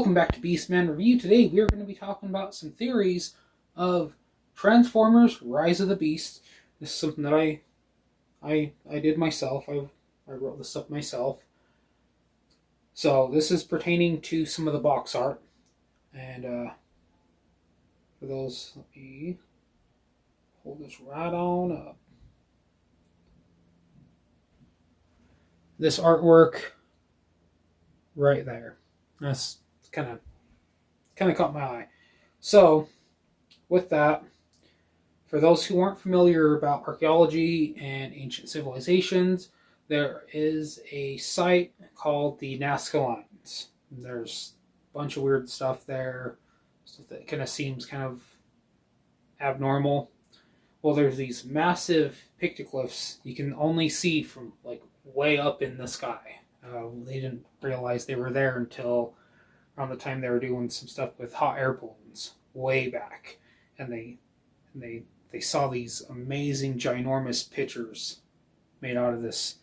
Welcome back to Beastman Review. Today we are going to be talking about some theories of Transformers: Rise of the Beast. This is something that I did myself. I wrote this up myself. So this is pertaining to some of the box art. And for those, let me hold this right on up. This artwork right there. That's kind of caught my eye. So, with that, for those who aren't familiar about archaeology and ancient civilizations, there is a site called the Nazca Lines. There's a bunch of weird stuff there, stuff that kind of seems kind of abnormal. Well, there's these massive pictoglyphs you can only see from like way up in the sky. They didn't realize they were there until around the time they were doing some stuff with hot air balloons way back, and they saw these amazing, ginormous pictures made out of this.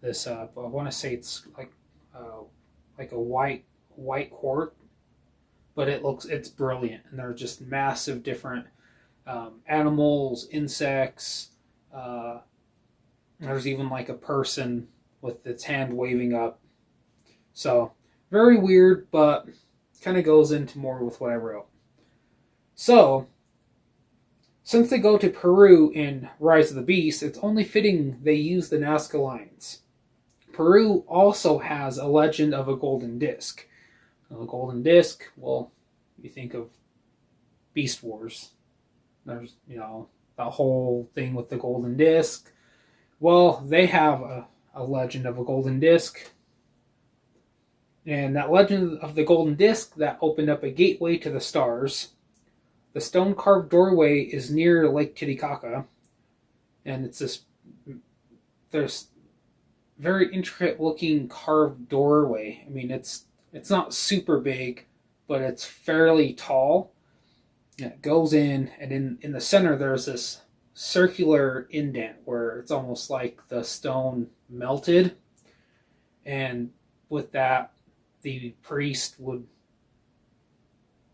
I want to say it's like a white quartz, but it's brilliant, and they're just massive, different animals, insects. There's even like a person with its hand waving up. So, very weird, but kind of goes into more with what I wrote. So, since they go to Peru in Rise of the Beast, it's only fitting they use the Nazca Lines. Peru also has a legend of a golden disc. Now, the golden disc, well, you think of Beast Wars. There's, that whole thing with the golden disc. Well, they have a legend of a golden disc. And that legend of the golden disc that opened up a gateway to the stars. The stone-carved doorway is near Lake Titicaca. And there's very intricate-looking carved doorway. I mean, it's not super big, but it's fairly tall. And it goes in, and in the center there's this circular indent where it's almost like the stone melted, and with that the priest would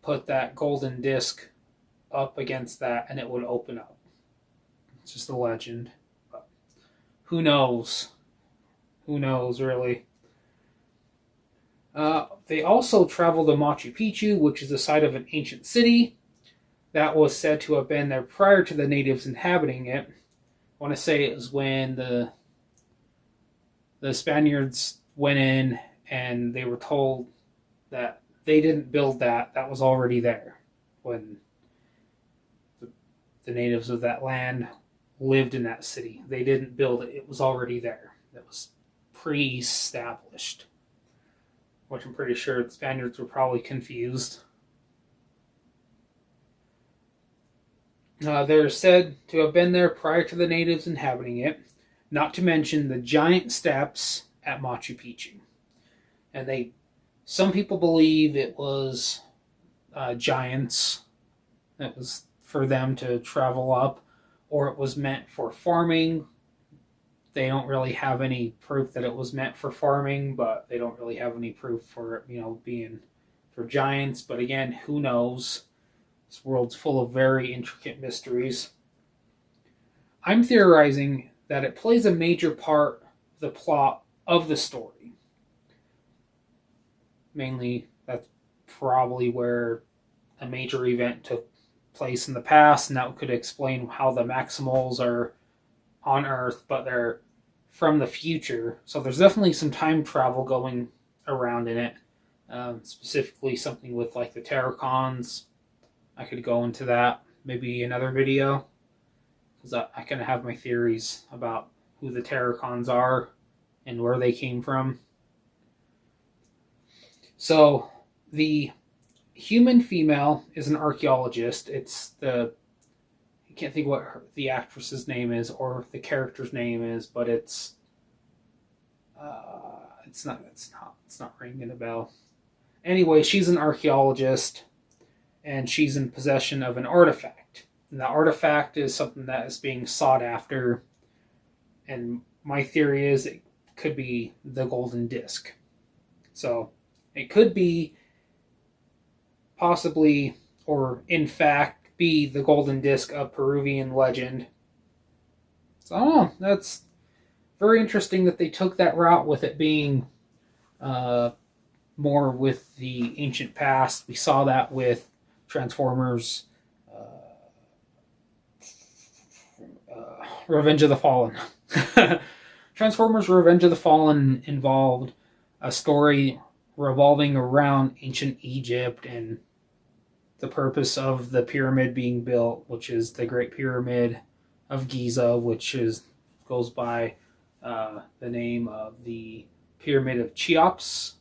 put that golden disc up against that and it would open up. It's just a legend, but who knows really. They also travel to Machu Picchu, which is the site of an ancient city that was said to have been there prior to the natives inhabiting it. I want to say it was when the Spaniards went in and they were told that they didn't build that was already there. When the natives of that land lived in that city. They didn't build it. It was already there. It was pre-established. Which I'm pretty sure the Spaniards were probably confused. They're said to have been there prior to the natives inhabiting it, not to mention the giant steps at Machu Picchu. And some people believe it was giants. It was for them to travel up, or it was meant for farming. They don't really have any proof that it was meant for farming, but they don't really have any proof for it, being for giants. But again, who knows? This world's full of very intricate mysteries. I'm theorizing that it plays a major part of the plot of the story. Mainly, that's probably where a major event took place in the past, and that could explain how the Maximals are on Earth, but they're from the future. So there's definitely some time travel going around in it. Specifically something with like the Terracons. I could go into that maybe another video, because I kind of have my theories about who the Terracons are and where they came from. So the human female is an archaeologist. I can't think what the actress's name is or the character's name is, but it's not ringing a bell. Anyway, she's an archaeologist, and she's in possession of an artifact. And the artifact is something that is being sought after, and my theory is it could be the golden disc. So it could be possibly, or in fact, be the golden disc of Peruvian legend. So I don't know. That's very interesting that they took that route with it being more with the ancient past. We saw that with Transformers Revenge of the Fallen. Transformers Revenge of the Fallen involved a story revolving around ancient Egypt and the purpose of the pyramid being built, which is the Great Pyramid of Giza, which goes by the name of the Pyramid of Cheops.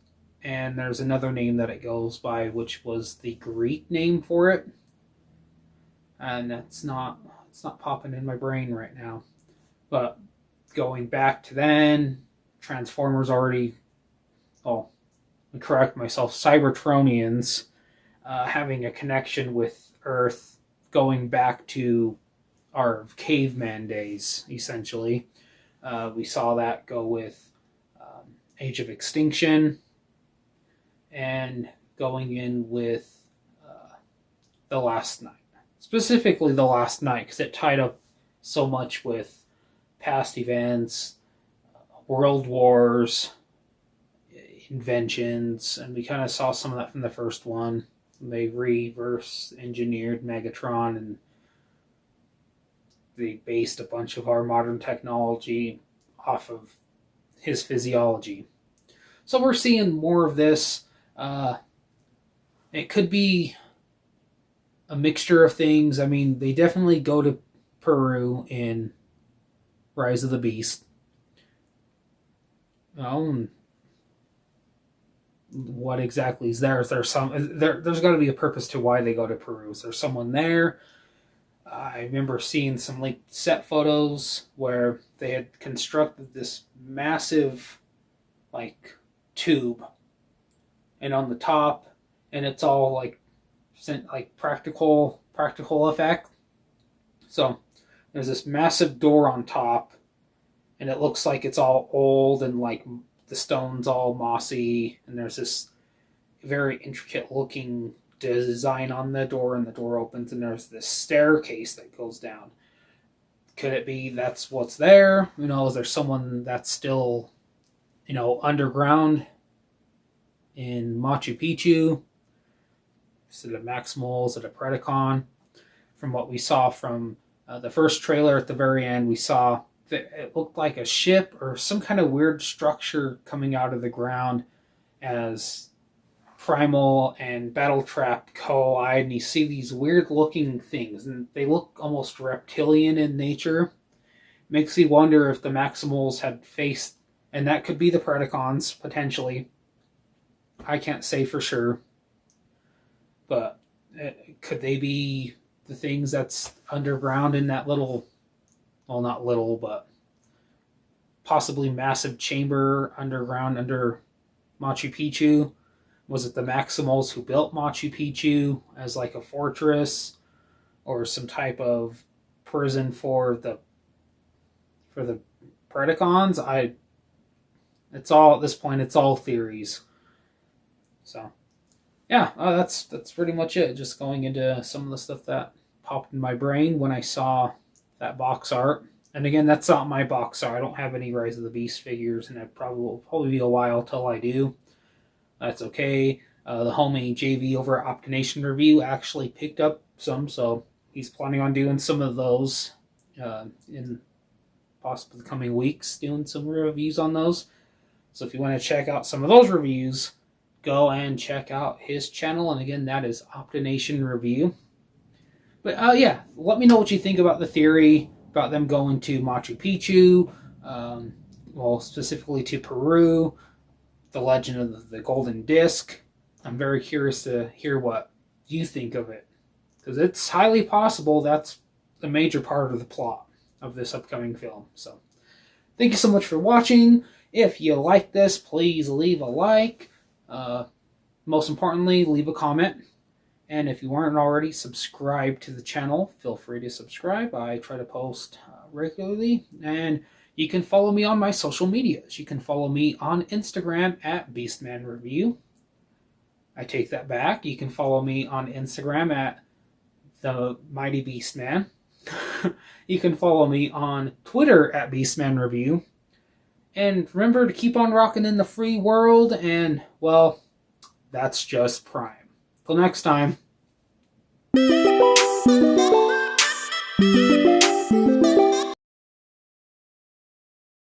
And there's another name that it goes by, which was the Greek name for it. And it's not popping in my brain right now. But going back to then, Transformers already, correct myself, Cybertronians having a connection with Earth going back to our caveman days, essentially. We saw that go with Age of Extinction and going in with The Last Night. Specifically The Last Night, because it tied up so much with past events, world wars, inventions, and we kind of saw some of that from the first one. They reverse engineered Megatron, and they based a bunch of our modern technology off of his physiology. So we're seeing more of this. It could be a mixture of things. I mean, they definitely go to Peru in Rise of the Beast. What exactly is there? Is there there's got to be a purpose to why they go to Peru. Is there someone there? I remember seeing some leaked set photos where they had constructed this massive, tube, and on the top, and it's all practical effect. So there's this massive door on top, and it looks like it's all old and the stone's all mossy, and there's this very intricate looking design on the door, and the door opens, and there's this staircase that goes down. Could it be that's what's there? Is there someone that's still, underground in Machu Picchu? Is it a Maximal? Is it a Predacon? From what we saw from the first trailer at the very end, we saw that it looked like a ship or some kind of weird structure coming out of the ground as Primal and Battletrap collide, and you see these weird looking things, and they look almost reptilian in nature. Makes me wonder if the Maximals had faced, and that could be the Predacons, potentially. I can't say for sure. But could they be the things that's underground in that little, well, not little, but possibly massive chamber underground under Machu Picchu? Was it the Maximals who built Machu Picchu as a fortress or some type of prison for the Predacons? It's all at this point. It's all theories. So, yeah, that's pretty much it. Just going into some of the stuff that popped in my brain when I saw that box art. And again, that's not my box art. I don't have any Rise of the Beast figures, and it will probably be a while till I do. That's okay. The homie JV over at Optination Review actually picked up some, so he's planning on doing some of those in possibly the coming weeks, doing some reviews on those. So if you want to check out some of those reviews, go and check out his channel. And again, that is Optination Review. But yeah, let me know what you think about the theory about them going to Machu Picchu, specifically to Peru, the legend of the golden disc. I'm very curious to hear what you think of it, because it's highly possible that's a major part of the plot of this upcoming film. So thank you so much for watching. If you like this, please leave a like. Most importantly, leave a comment. And if you aren't already subscribed to the channel, feel free to subscribe. I try to post regularly. And you can follow me on my social medias. You can follow me on Instagram at BeastmanReview. I take that back. You can follow me on Instagram at the Mighty Beastman. You can follow me on Twitter at Beastman Review. And remember to keep on rocking in the free world, and, well, that's just Prime. Till next time.